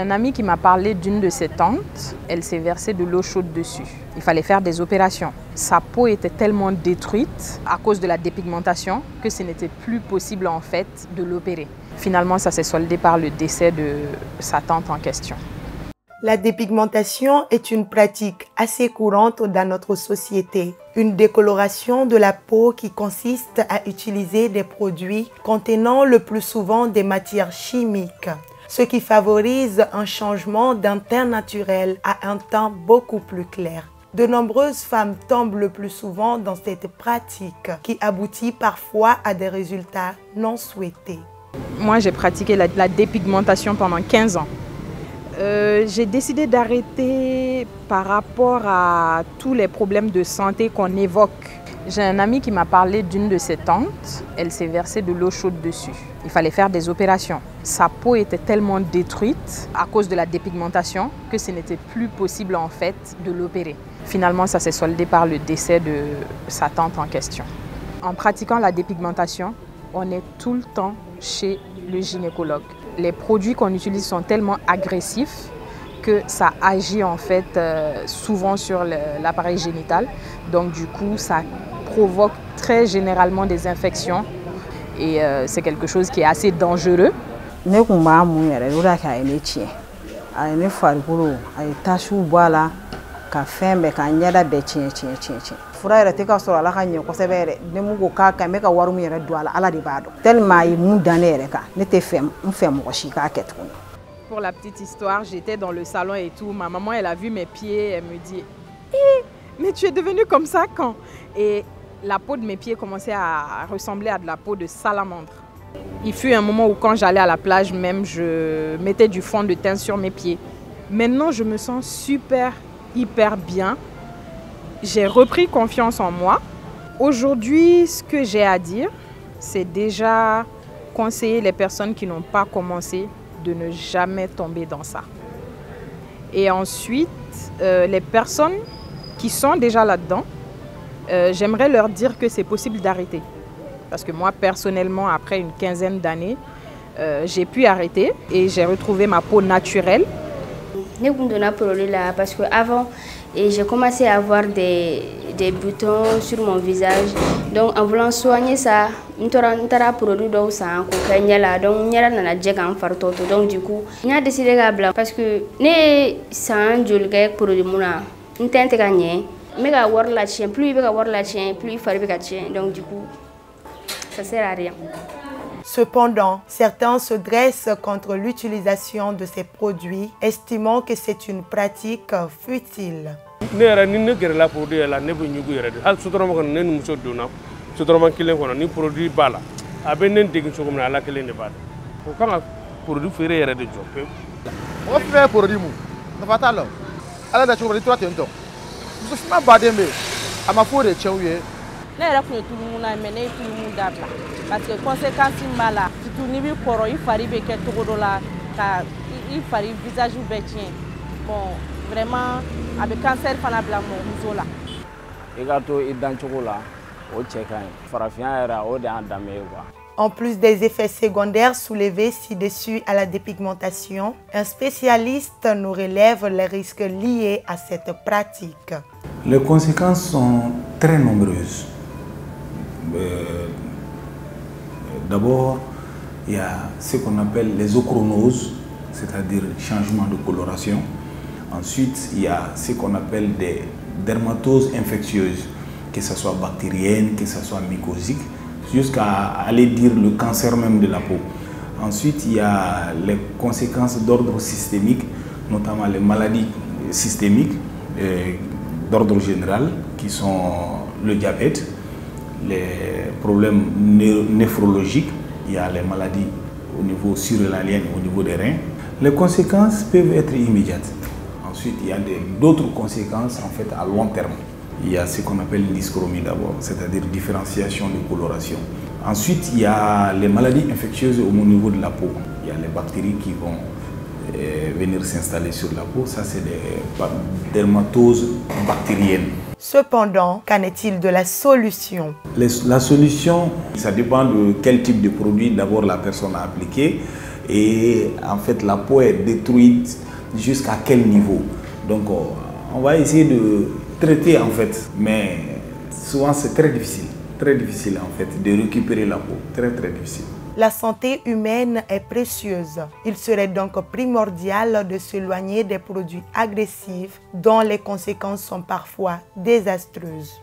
un ami qui m'a parlé d'une de ses tantes. Elle s'est versée de l'eau chaude dessus. Il fallait faire des opérations. Sa peau était tellement détruite à cause de la dépigmentation que ce n'était plus possible en fait de l'opérer. Finalement, ça s'est soldé par le décès de sa tante en question. La dépigmentation est une pratique assez courante dans notre société. Une décoloration de la peau qui consiste à utiliser des produits contenant le plus souvent des matières chimiques, ce qui favorise un changement d'un teint naturel à un teint beaucoup plus clair. De nombreuses femmes tombent le plus souvent dans cette pratique qui aboutit parfois à des résultats non souhaités. Moi, j'ai pratiqué la dépigmentation pendant 15 ans. J'ai décidé d'arrêter par rapport à tous les problèmes de santé qu'on évoque. J'ai un ami qui m'a parlé d'une de ses tantes. Elle s'est versée de l'eau chaude dessus. Il fallait faire des opérations. Sa peau était tellement détruite à cause de la dépigmentation que ce n'était plus possible en fait de l'opérer. Finalement, ça s'est soldé par le décès de sa tante en question. En pratiquant la dépigmentation, on est tout le temps chez le gynécologue. Les produits qu'on utilise sont tellement agressifs que ça agit en fait souvent sur l'appareil génital. Donc du coup, ça provoque très généralement des infections et c'est quelque chose qui est assez dangereux. Fura yɛrɛ tɛ ka sɔrɔ Ala ka ɲɛ kosɛbɛ yɛrɛ. Ne mun ko k'a ka ɲi, n bɛ ka wari min yɛrɛ don a la, Ala de b'a dɔn. Tellement ye mun da ne yɛrɛ kan, ne tɛ fɛ mɔgɔ si k'a kɛ tuguni. Pour la petite histoire, j'étais dans le salon et tout. Ma maman, elle a vu mes pieds, elle me dit eh, mais tu es devenue comme ça quand? Et la peau de mes pieds commençait à ressembler à de la peau de salamandre. Il fut un moment où quand j'allais à la plage même, je mettais du fond de teint sur mes pieds. Maintenant, je me sens hyper bien. J'ai repris confiance en moi. Aujourd'hui, ce que j'ai à dire, c'est déjà conseiller les personnes qui n'ont pas commencé de ne jamais tomber dans ça. Et ensuite, les personnes qui sont déjà là-dedans, j'aimerais leur dire que c'est possible d'arrêter. Parce que moi, personnellement, après une quinzaine d'années, j'ai pu arrêter et j'ai retrouvé ma peau naturelle. Parce qu'avant, j'ai commencé à avoir des boutons sur mon visage. Donc en voulant soigner ça, je produit donc donc du coup, j'ai décidé de parce que ne sans produit plus il faut donc du coup ça sert à rien. Cependant, certains se dressent contre l'utilisation de ces produits, estimant que c'est une pratique futile. Ne yɛrɛ kun ye tulu na mais ne ye tulu dabila parce que conséquence b'a la surtout ni bi kɔrɔ i fari bɛ kɛ cogo dɔ la ka i fari visage bɛɛ tiɲɛ bon vraiment a bɛ cancer fana bila muso la. I ka to i dancogo la o cɛ ka ɲi farafinya yɛrɛ o de y'an danbe ye quoi. En plus des effets secondaires soulevés ci-dessus à la dépigmentation, un spécialiste nous relève les risques liés à cette pratique. Les conséquences sont très nombreuses. D'abord, il y a ce qu'on appelle les ochronoses, c'est-à-dire changement de coloration. Ensuite, il y a ce qu'on appelle des dermatoses infectieuses, que ce soit bactérienne, que ce soit mycosique, jusqu'à aller dire le cancer même de la peau. Ensuite, il y a les conséquences d'ordre systémique, notamment les maladies systémiques d'ordre général, qui sont le diabète, les problèmes néphrologiques, il y a les maladies au niveau surrénalien, au niveau des reins. Les conséquences peuvent être immédiates. Ensuite, il y a d'autres conséquences en fait à long terme. Il y a ce qu'on appelle l'ischémie d'abord, c'est-à-dire différenciation de coloration. Ensuite, il y a les maladies infectieuses au niveau de la peau. Il y a les bactéries qui vont venir s'installer sur la peau. Ça, c'est des dermatoses bactériennes. Cependant, qu'en est-il de la solution? La solution, ça dépend de quel type de produit d'abord la personne a appliqué et en fait la peau est détruite jusqu'à quel niveau. Donc on va essayer de traiter en fait, mais souvent c'est très difficile en fait de récupérer la peau, très difficile. La santé humaine est précieuse. Il serait donc primordial de s'éloigner des produits agressifs dont les conséquences sont parfois désastreuses.